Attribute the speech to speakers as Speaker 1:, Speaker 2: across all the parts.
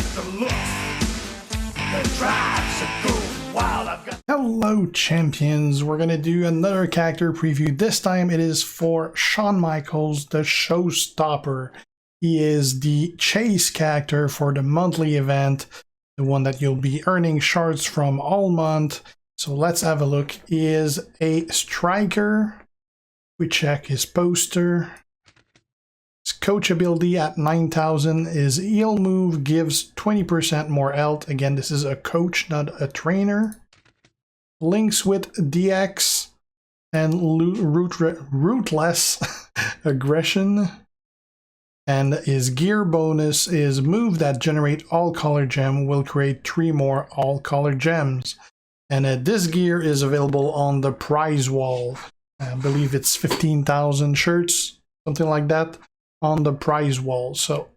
Speaker 1: got some looks. The tribes are going wild. I've got.
Speaker 2: Hello champions, we're gonna do another character preview. This time it is for Shawn Michaels, the Showstopper. He is the chase character for the monthly event, the one that you'll be earning shards from all month. So let's have a look. He is a striker. We check his poster. His coach ability at 9,000. His heal move gives 20% more health. Again, this is a coach, not a trainer. Links with DX and rootless aggression. And his gear bonus is move that generate all color gem will create 3 more all color gems. And this gear is available on the prize wall. I believe it's 15,000 shirts, something like that, on the prize wall. So,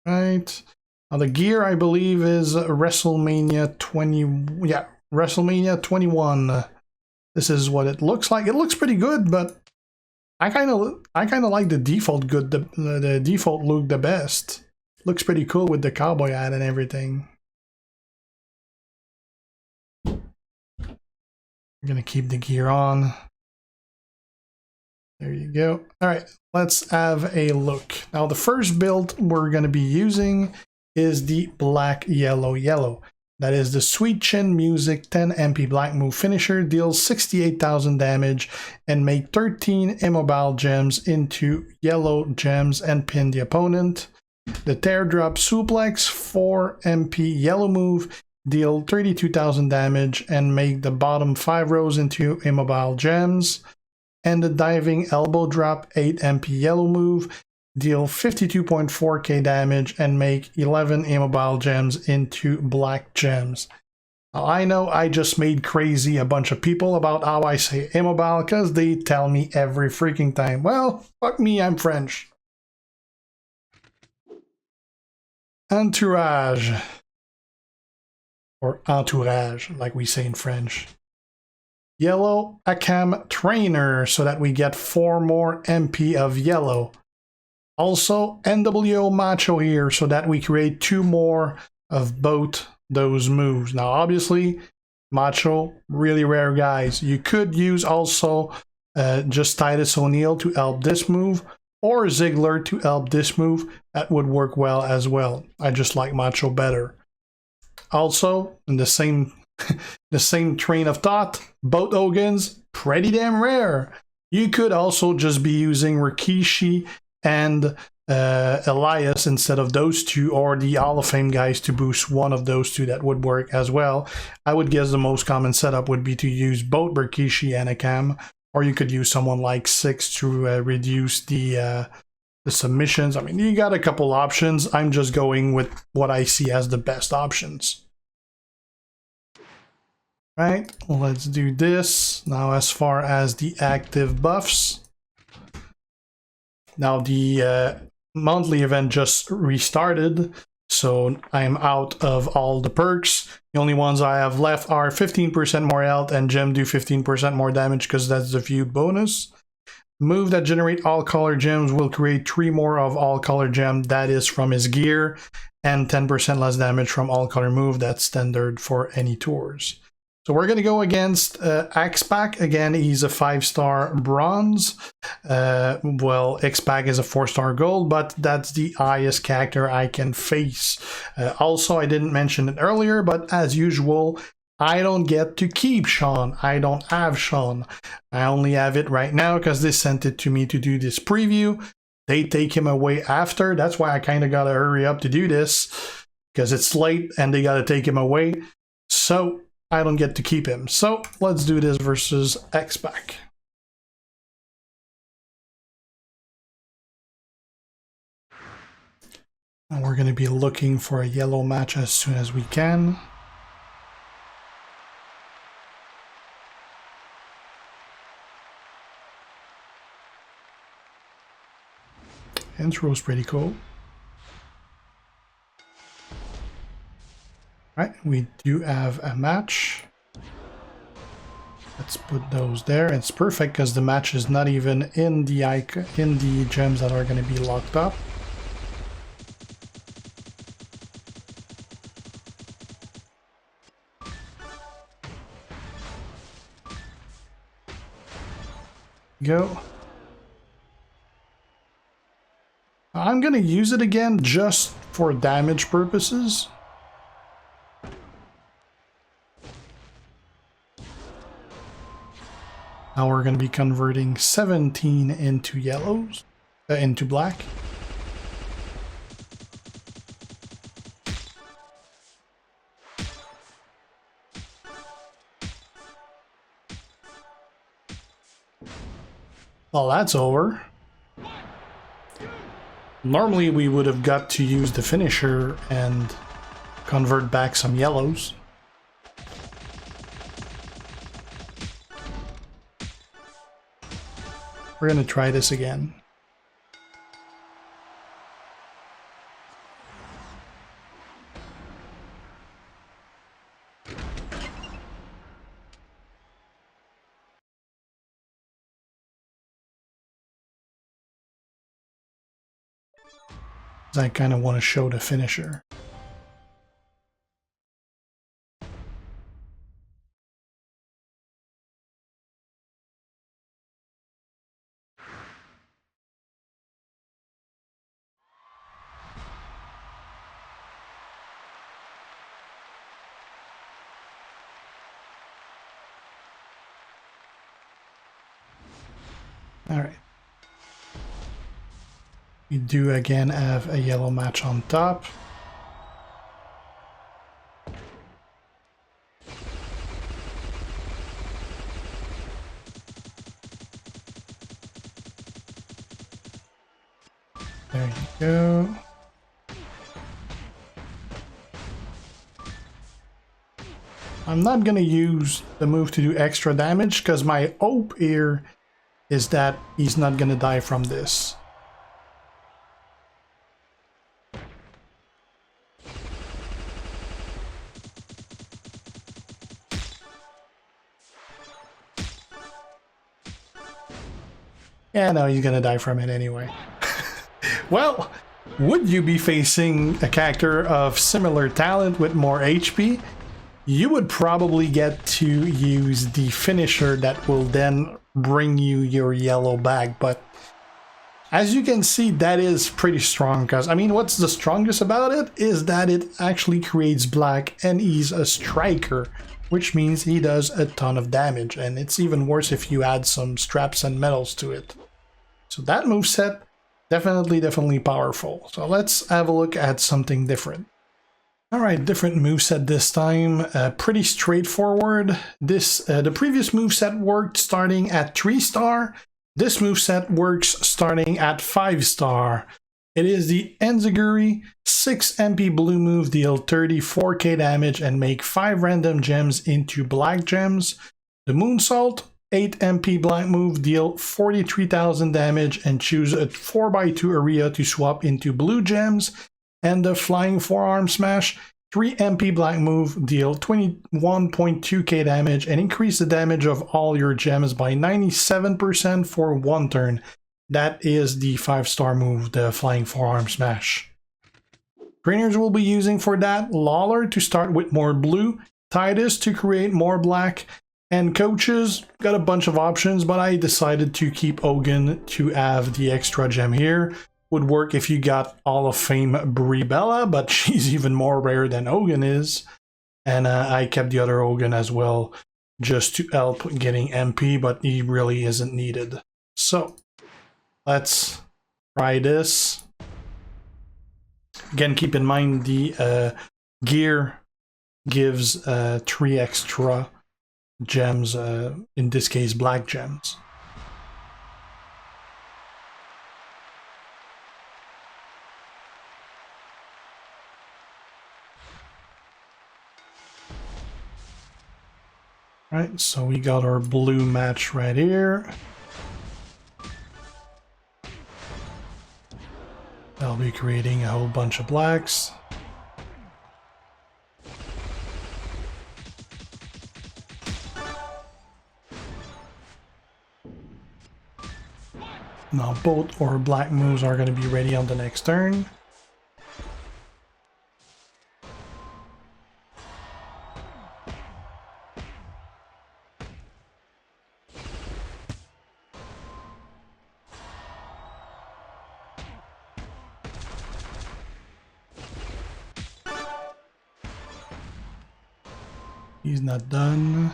Speaker 2: right. Now the gear I believe is WrestleMania 20. Yeah, WrestleMania 21. This is what it looks like. It looks pretty good, but I kind of like the default good, the default look the best. Looks pretty cool with the cowboy hat and everything. I'm gonna keep the gear on. There you go. All right, let's have a look. Now the first build we're gonna be using is the black yellow yellow. That is the Sweet Chin Music 10 MP Black Move finisher, deals 68,000 damage and make 13 immobile gems into yellow gems and pin the opponent. The Teardrop Suplex 4 MP yellow move, deal 32,000 damage and make the bottom 5 rows into immobile gems. And the Diving Elbow Drop 8 MP yellow move, deal 52.4k damage and make 11 immobile gems into black gems. Now, I know I just made crazy a bunch of people about how I say immobile because they tell me every freaking time. Well, fuck me, I'm French. Entourage. Or entourage, like we say in French. Yellow Akam Trainer, so that we get 4 more MP of yellow. Also, NWO Macho here, so that we create 2 more of both those moves. Now, obviously, Macho, really rare guys. You could use also just Titus O'Neil to help this move, or Ziggler to help this move. That would work well as well. I just like Macho better. Also, in the same the same train of thought, both Hogans, pretty damn rare. You could also just be using Rikishi and Elias instead of those two, or the Hall of Fame guys to boost one of those two. That would work as well. I would guess the most common setup would be to use both Rikishi and Akam, or you could use someone like 6 to reduce the submissions. I mean, you got a couple options. I'm just going with what I see as the best options. Right, let's do this. Now, as far as the active buffs, now the monthly event just restarted, so I'm out of all the perks. The only ones I have left are 15% more health and gem do 15% more damage because that's the feud bonus. Move that generate all color gems will create 3 more of all color gem, that is from his gear, and 10% less damage from all color move. That's standard for any tours. So we're going to go against X-Pac. Again, he's a 5-star bronze. Well, X-Pac is a 4-star gold, but that's the highest character I can face. Also, I didn't mention it earlier, but as usual, I don't get to keep Shawn. I don't have Shawn. I only have it right now because they sent it to me to do this preview. They take him away after. That's why I kind of got to hurry up to do this, because it's late and they got to take him away. So I don't get to keep him. So let's do this versus X-Pac. And we're going to be looking for a yellow match as soon as we can. Intro's pretty cool. Right, we do have a match. Let's put those there. It's perfect because the match is not even in the gems that are going to be locked up. Go. I'm gonna use it again just for damage purposes. Now we're gonna be converting 17 into yellows, into black. Well, that's over. Normally we would have got to use the finisher and convert back some yellows. We're gonna try this again. I kind of want to show the finisher. All right. We do again have a yellow match on top. There you go. I'm not gonna use the move to do extra damage because my hope here is that he's not gonna die from this. Yeah, no, he's gonna die from it anyway. Well, would you be facing a character of similar talent with more HP? You would probably get to use the finisher that will then bring you your yellow back, but as you can see, that is pretty strong, because, I mean, what's the strongest about it is that it actually creates black, and he's a striker, which means he does a ton of damage, and it's even worse if you add some straps and medals to it. So that moveset, definitely powerful. So let's have a look at something different. Alright, different moveset this time, pretty straightforward. The previous moveset worked starting at 3-star. This moveset works starting at 5-star. It is the Enziguri, 6 MP blue move, deal 34k damage and make 5 random gems into black gems. The Moonsault, 8 MP black move, deal 43,000 damage and choose a 4x2 area to swap into blue gems. And the Flying Forearm Smash, 3 MP black move, deal 21.2k damage and increase the damage of all your gems by 97% for 1 turn. That is the 5-star move, the Flying Forearm Smash. Trainers will be using for that Lawler to start with more blue, Titus to create more black, and coaches got a bunch of options, but I decided to keep Hogan to have the extra gem here. Would work if you got Hall of Fame Brie Bella, but she's even more rare than Hogan is. And I kept the other Hogan as well, just to help getting MP, but he really isn't needed. So, let's try this. Again, keep in mind the gear gives 3 extra gems, in this case black gems. Right, so we got our blue match right here. I'll be creating a whole bunch of blacks. Now both our black moves are going to be ready on the next turn. He's not done.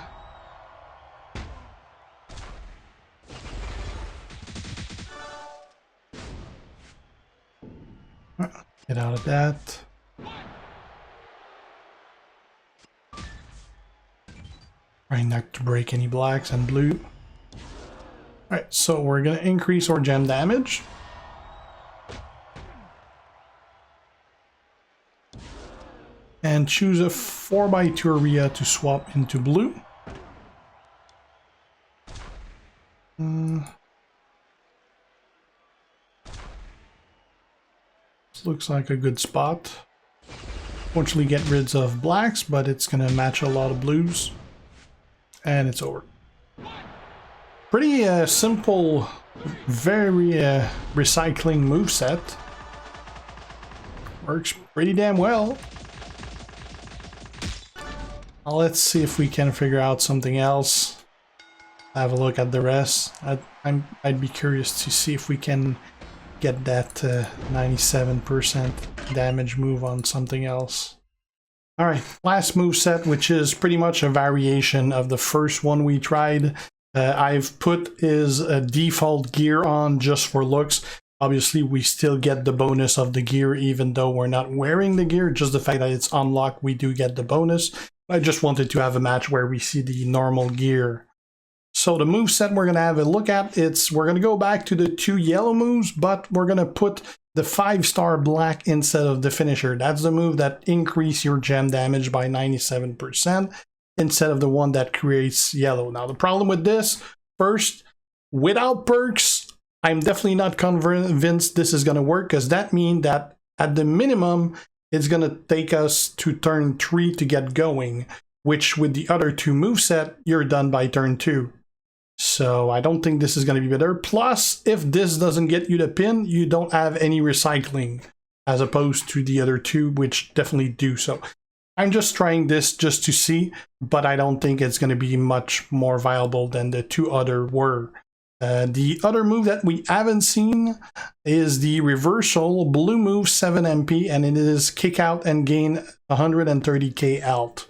Speaker 2: Get out of that. Trying not to break any blacks and blue. Alright, so we're gonna increase our gem damage. And choose a 4x2 area to swap into blue. This looks like a good spot. Fortunately get rid of blacks, but it's gonna match a lot of blues. And it's over. Pretty simple, very recycling moveset. Works pretty damn well. Now let's see if we can figure out something else. Have a look at the rest. I'd be curious to see if we can get that 97% damage move on something else. Alright, last moveset, which is pretty much a variation of the first one we tried. I've put his default gear on just for looks. Obviously, we still get the bonus of the gear even though we're not wearing the gear. Just the fact that it's unlocked, we do get the bonus. I just wanted to have a match where we see the normal gear. So the moveset we're going to have a look at, we're going to go back to the 2 yellow moves, but we're going to put the 5-star black instead of the finisher. That's the move that increases your gem damage by 97% instead of the one that creates yellow. Now the problem with this, first, without perks, I'm definitely not convinced this is going to work, because that means that at the minimum, it's going to take us to turn 3 to get going, which with the other 2 moveset, you're done by turn 2. So I don't think this is going to be better. Plus, if this doesn't get you the pin, you don't have any recycling, as opposed to the other 2, which definitely do so. I'm just trying this just to see, but I don't think it's going to be much more viable than the 2 other were. The other move that we haven't seen is the reversal blue move 7 MP, and it is kick out and gain 130k health.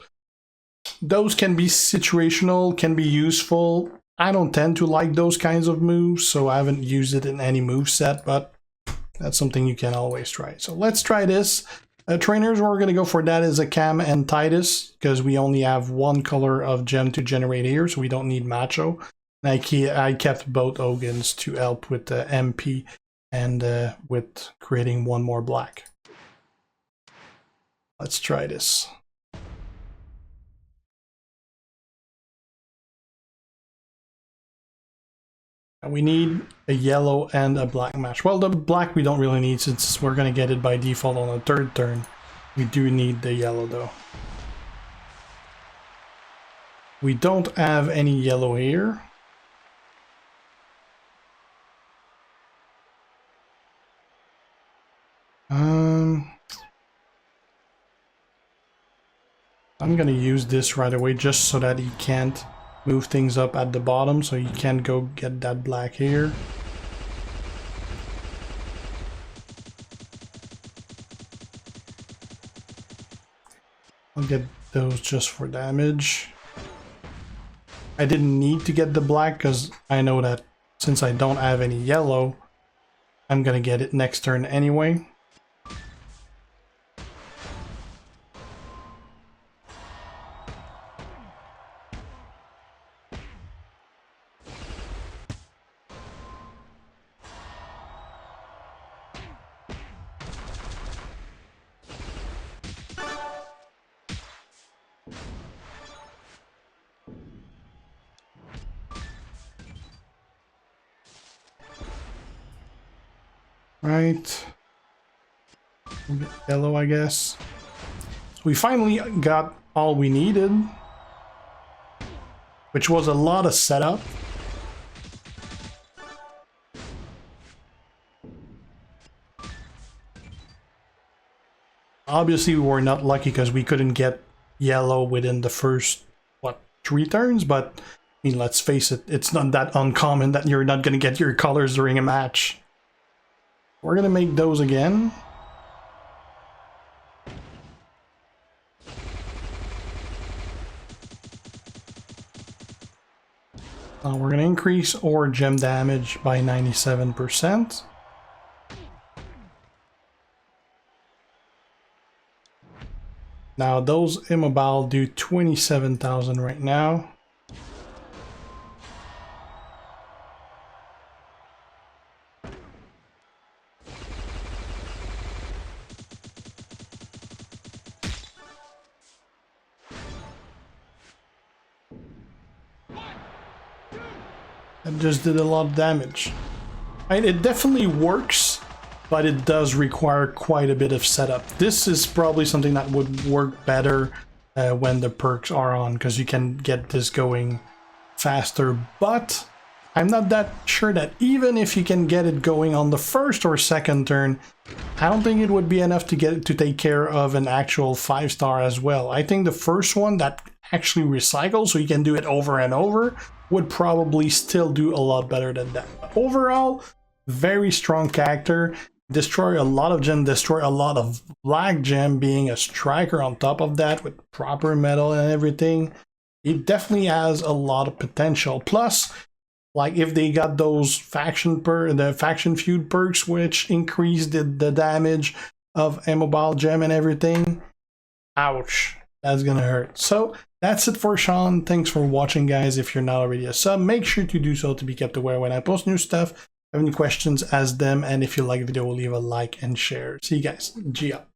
Speaker 2: Those can be situational, can be useful. I don't tend to like those kinds of moves, so I haven't used it in any move set, but that's something you can always try. So let's try this. Trainers, we're going to go for that is a Cam and Titus, because we only have 1 color of gem to generate here, so we don't need Macho. I kept both Ogans to help with the MP and with creating 1 more black. Let's try this. And we need a yellow and a black match. Well, the black we don't really need since we're going to get it by default on the 3rd turn. We do need the yellow though. We don't have any yellow here. I'm gonna use this right away just so that he can't move things up at the bottom, so he can go get that black here. I'll get those just for damage. I didn't need to get the black because I know that since I don't have any yellow, I'm gonna get it next turn anyway. Right. We'll get yellow, I guess. So we finally got all we needed, which was a lot of setup. Obviously, we were not lucky because we couldn't get yellow within the first, what, 3 turns, but I mean, let's face it, it's not that uncommon that you're not going to get your colors during a match. We're going to make those again. Now we're going to increase our gem damage by 97%. Now those immobile do 27,000 right now. That just did a lot of damage. Right, it definitely works, but it does require quite a bit of setup. This is probably something that would work better when the perks are on, because you can get this going faster. But I'm not that sure that even if you can get it going on the first or second turn, I don't think it would be enough to get it to take care of an actual 5-star as well. I think the first one that actually recycles, so you can do it over and over, would probably still do a lot better than that. But overall, very strong character. Destroy a lot of gem, destroy a lot of black gem, being a striker on top of that with proper metal and everything. It definitely has a lot of potential. Plus, like if they got those the faction feud perks, which increase the damage of immobile gem and everything, ouch, that's gonna hurt. So that's it for Shawn. Thanks for watching, guys. If you're not already a sub, make sure to do so to be kept aware when I post new stuff. If you have any questions, ask them, and if you like the video, leave a like and share. See you guys. G up.